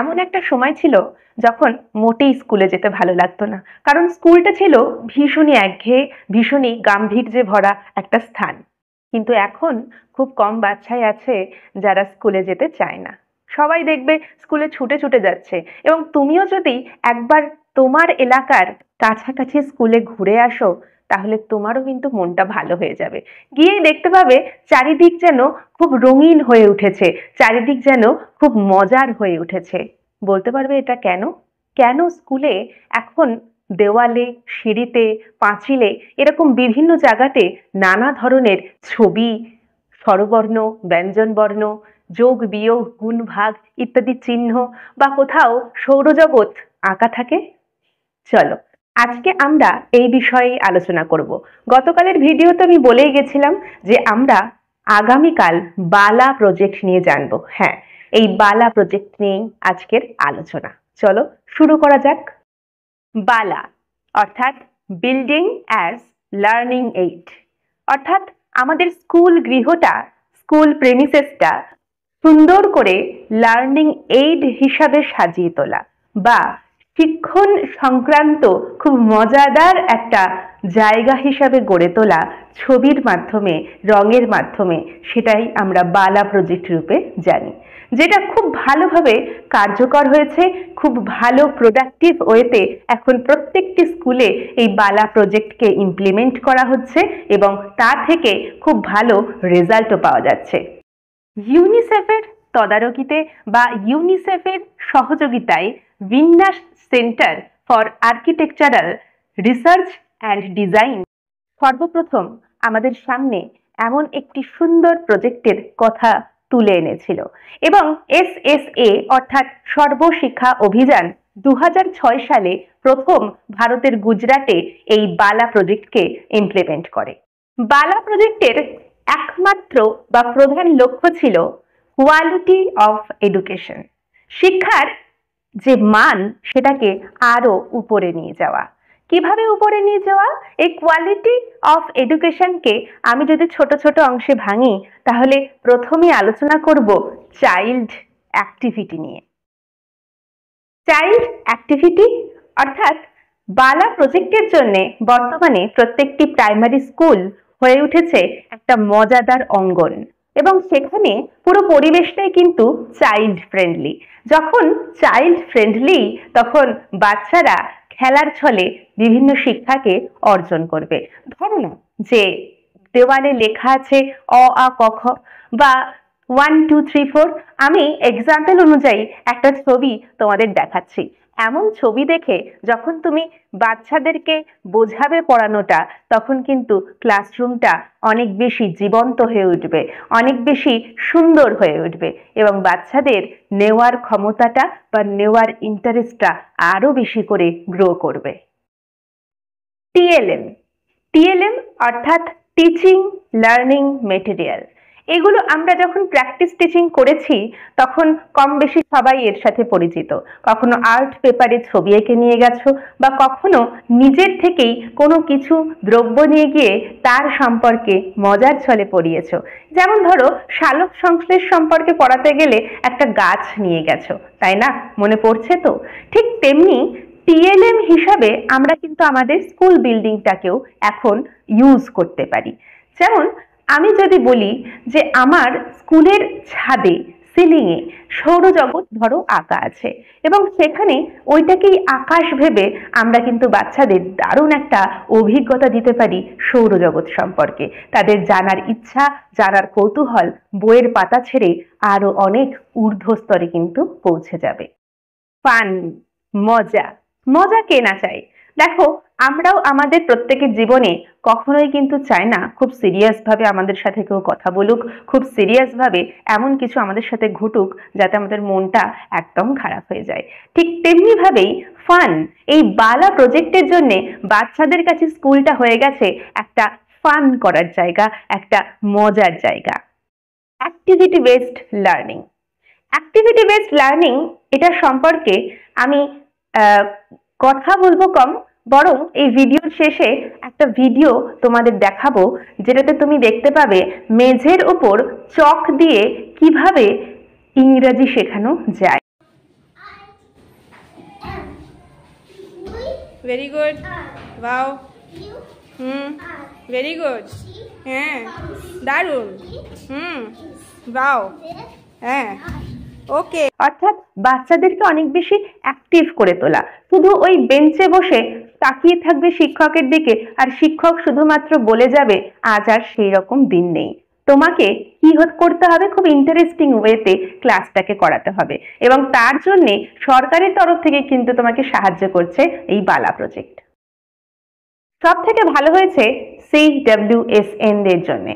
এমন একটা সময় ছিল যখন মোটেই স্কুলে যেতে ভালো লাগতো না, কারণ স্কুলটা ছিল ভীষণই একঘেয়ে, ভীষণই গাম্ভীর্যে ভরা একটা স্থান। কিন্তু এখন খুব কম বাচ্চাই আছে যারা স্কুলে যেতে চায় না। সবাই দেখবে স্কুলে ছুটে ছুটে যাচ্ছে। এবং তুমিও যদি একবার তোমার এলাকার কাছাকাছি স্কুলে ঘুরে আসো, তাহলে তোমারও কিন্তু মনটা ভালো হয়ে যাবে। গিয়েই দেখতে পাবে চারিদিক যেন খুব রঙিন হয়ে উঠেছে, চারিদিক যেন খুব মজার হয়ে উঠেছে। বলতে পারবে এটা কেন? কেন স্কুলে এখন দেওয়ালে, সিঁড়িতে, পাঁচিলে এরকম বিভিন্ন জায়গাতে নানা ধরনের ছবি, স্বরবর্ণ, ব্যঞ্জনবর্ণ, যোগ বিয়োগ, গুণ ভাগ ইত্যাদি চিহ্ন বা কোথাও সৌরজগৎ আঁকা থাকে? চলো আজকে আমরা এই বিষয়ে আলোচনা করব। গতকালের ভিডিওতে আমি বলেই গেছিলাম যে আমরা আগামীকাল বালা প্রজেক্ট নিয়ে জানবো। হ্যাঁ, এই বালা প্রজেক্ট নিয়েই আজকের আলোচনা। চলো শুরু করা যাক। বালা অর্থাৎ বিল্ডিং অ্যাজ লার্নিং এইড, অর্থাৎ আমাদের স্কুল গৃহটা, স্কুল প্রেমিসেসটা সুন্দর করে লার্নিং এইড হিসাবে সাজিয়ে তোলা বা শিক্ষণ সংক্রান্ত খুব মজাদার একটা জায়গা হিসাবে গড়ে তোলা ছবির মাধ্যমে, রঙের মাধ্যমে, সেটাই আমরা বালা প্রজেক্ট রূপে জানি, যেটা খুব ভালোভাবে কার্যকর হয়েছে। খুব ভালো প্রোডাক্টিভ ওয়েতে এখন প্রত্যেকটি স্কুলে এই বালা প্রজেক্টকে ইমপ্লিমেন্ট করা হচ্ছে এবং তা থেকে খুব ভালো রেজাল্টও পাওয়া যাচ্ছে। ইউনিসেফের তদারকিতে বা ইউনিসেফের সহযোগিতায় বিন্যাস centre for architectural research and design সর্বপ্রথম আমাদের সামনে এমন একটি সুন্দর প্রজেক্টের কথা তুলে এনেছিল এবং SSA অর্থাৎ সর্বশিক্ষা অভিযান 2006 সালে প্রথম ভারতের গুজরাটে এই বালা প্রজেক্টকে ইমপ্লিমেন্ট করে। বালা প্রজেক্টের একমাত্র বা প্রধান লক্ষ্য ছিল কোয়ালিটি অফ এডুকেশন, শিক্ষার যে মান সেটাকে আরো উপরে নিয়ে যাওয়া। কিভাবে উপরে নিয়ে যাওয়া? এই কোয়ালিটি অফ এডুকেশনকে আমি যদি ছোট ছোট অংশে ভাঙি, তাহলে প্রথমে আলোচনা করব চাইল্ড অ্যাক্টিভিটি নিয়ে। চাইল্ড অ্যাক্টিভিটি অর্থাৎ বালা প্রজেক্টের জন্য বর্তমানে প্রত্যেকটি প্রাইমারি স্কুল হয়ে উঠেছে একটা মজাদার অঙ্গন এবং সেখানে পুরো পরিবেশটাই কিন্তু চাইল্ড ফ্রেন্ডলি। যখন চাইল্ড ফ্রেন্ডলি, তখন বাচ্চারা খেলার ছলে বিভিন্ন শিক্ষাকে অর্জন করবে। ধরো না যে দেওয়ালে লেখা আছে অ আ ক খ বা 1 2 3 4, আমি এক্সাম্পল অনুযায়ী একটা ছবি তোমাদের দেখাচ্ছি। এমন ছবি দেখে যখন তুমি বাচ্চাদেরকে বোঝাবে পড়ানোটা, তখন কিন্তু ক্লাসরুমটা অনেক বেশি জীবন্ত হয়ে উঠবে, অনেক বেশি সুন্দর হয়ে উঠবে এবং বাচ্চাদের নেওয়ার ক্ষমতাটা বা নেওয়ার ইন্টারেস্টটা আরো বেশি করে গ্রো করবে। টিএলএম অর্থাৎ টিচিং লার্নিং মেটেরিয়াল, এগুলো আমরা যখন প্র্যাকটিস টিচিং করেছি তখন কম বেশি সবাই এর সাথে পরিচিত। কখনো আর্ট পেপারে ছবি এঁকে নিয়ে গেছো বা কখনো নিজের থেকেই কোনো কিছু দ্রব্য নিয়ে গিয়ে তার সম্পর্কে মজার ছলে পড়িয়েছো। যেমন ধরো সালোক সংশ্লেষ সম্পর্কে পড়াতে গেলে একটা গাছ নিয়ে গেছো, তাই না? মনে পড়ছে তো? ঠিক তেমনি টিএলএম হিসাবে আমরা কিন্তু আমাদের স্কুল বিল্ডিংটাকেও এখন ইউজ করতে পারি। যেমন আমি যদি বলি যে আমার স্কুলের ছাদে, সিলিংয়ে সৌরজগৎ ধরো আঁকা আছে এবং সেখানে ওইটাকেই আকাশ ভেবে আমরা কিন্তু বাচ্চাদের দারুণ একটা অভিজ্ঞতা দিতে পারি সৌরজগৎ সম্পর্কে। তাদের জানার ইচ্ছা, জানার কৌতূহল বইয়ের পাতা ছেড়ে আরো অনেক ঊর্ধ্বস্তরে কিন্তু পৌঁছে যাবে। ফান, মজা, মজা কে না চায়? দেখো, আমরাও আমাদের প্রত্যেকের জীবনে কখনোই কিন্তু চাই না খুব সিরিয়াস ভাবে আমাদের সাথে কেউ কথা বলুক, খুব সিরিয়াস ভাবে এমন কিছু আমাদের সাথে ঘটুক যাতে আমাদের মনটা একদম খারাপ হয়ে যায়। ঠিক তেমনি ভাবেই ফান, এই বালা প্রজেক্টের জন্য বাচ্চাদের কাছে স্কুলটা হয়ে গেছে একটা ফান করার জায়গা, একটা মজার জায়গা। Activity based learning, activity based learning এটা সম্পর্কে আমি কথা বলবো কম, বরং এই ভিডিওর শেষে একটা ভিডিও তোমাদের দেখাবো যেটাতে তুমি দেখতে পাবে মেঝের উপর চক দিয়ে কিভাবে ইংরেজি শেখানো যায়। Very good. Wow. Very good. হ্যাঁ দারুণ। Wow. হ্যাঁ ওকে। অর্থাৎ বাচ্চাদেরকে অনেক বেশি অ্যাক্টিভ করে তোলা। শুধু ওই বেঞ্চে বসে তাকিয়ে থাকবে শিক্ষকের দিকে আর শিক্ষক শুধুমাত্র বলে যাবে, আজ আর সেই রকম দিন নেই। তোমাকে কি করতে হবে, খুব ইন্টারেস্টিং ওয়েতে ক্লাসটাকে করাতে হবে, এবং তার জন্য সরকারের তরফ থেকে কিন্তু তোমাকে সাহায্য করছে এই বালা প্রজেক্ট। সব থেকে ভালো হয়েছে CWSN দের জন্য।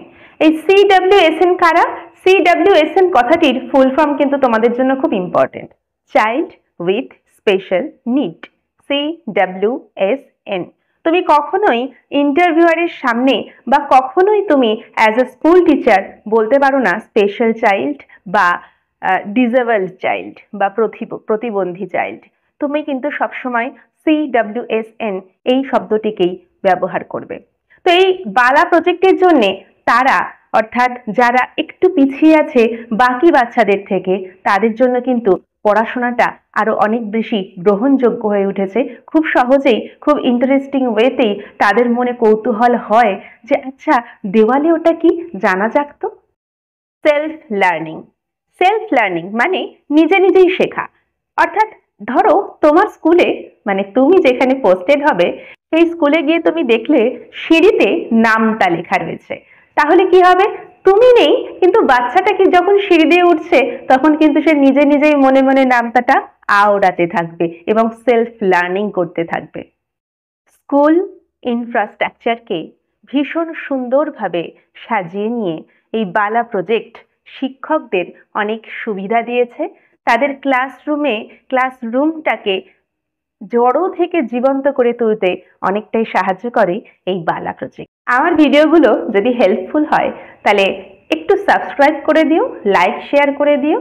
এই CWSN কারা? CWSN কথাটির ফুল ফর্ম কিন্তু তোমাদের জন্য খুব important, child with special need. CWSN। তুমি কখনোই ইন্টারভিউয়ারের সামনে বা কখনোই তুমি অ্যাজ এ স্কুল টিচার বলতে পারো না স্পেশাল চাইল্ড বা ডিসেবলড চাইল্ড বা প্রতিবন্ধী চাইল্ড। তুমি কিন্তু সবসময় CWSN এই শব্দটিকেই ব্যবহার করবে। তো এই বালা প্রজেক্টের জন্য তারা, অর্থাৎ যারা একটু পিছিয়ে আছে বাকি বাচ্চাদের থেকে, তাদের জন্য কিন্তু পড়াশোনাটা আরো অনেক বেশি গ্রহণযোগ্য হয়ে উঠেছে। খুব সহজেই, খুব ইন্টারেস্টিং ওয়েতেই তাদের মনে কৌতূহল হয় যে আচ্ছা দেওয়ালে ওটা কি, জানা যাক তো। Self learning. সেলফ লার্নিং মানে নিজে নিজেই শেখা। অর্থাৎ ধরো তোমার স্কুলে, মানে তুমি যেখানে পোস্টেড হবে সেই স্কুলে গিয়ে তুমি দেখলে সিঁড়িতে নামটা লেখা রয়েছে, তাহলে কি হবে? তুমি নেই, কিন্তু বাচ্চাটা কি যখন সিঁড়ি দিয়ে উঠছে তখন কিন্তু সে নিজে নিজেই মনে মনে নামটাটা আওড়াতে থাকবে এবং সেলফ লার্নিং করতে থাকবে। স্কুল ইনফ্রাস্ট্রাকচারকে ভীষণ সুন্দরভাবে সাজিয়ে নিয়ে এই বালা প্রজেক্ট শিক্ষকদের অনেক সুবিধা দিয়েছে। তাদের ক্লাসরুমটাকে জড়ো থেকে জীবন্ত করে তুলতে অনেকটাই সাহায্য করে এই বালা প্রজেক্ট। আমার ভিডিওগুলো যদি হেল্পফুল হয় তাহলে একটু সাবস্ক্রাইব করে দিও, লাইক শেয়ার করে দিও,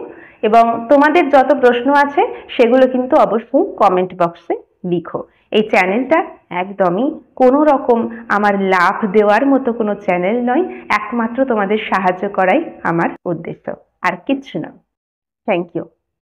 এবং তোমাদের যত প্রশ্ন আছে সেগুলো কিন্তু অবশ্যই কমেন্ট বক্সে লিখো। এই চ্যানেলটা একদমই কোনো রকম আমার লাভ দেওয়ার মতো কোনো চ্যানেল নয়, একমাত্র তোমাদের সাহায্য করাই আমার উদ্দেশ্য, আর কিচ্ছু না। Thank you.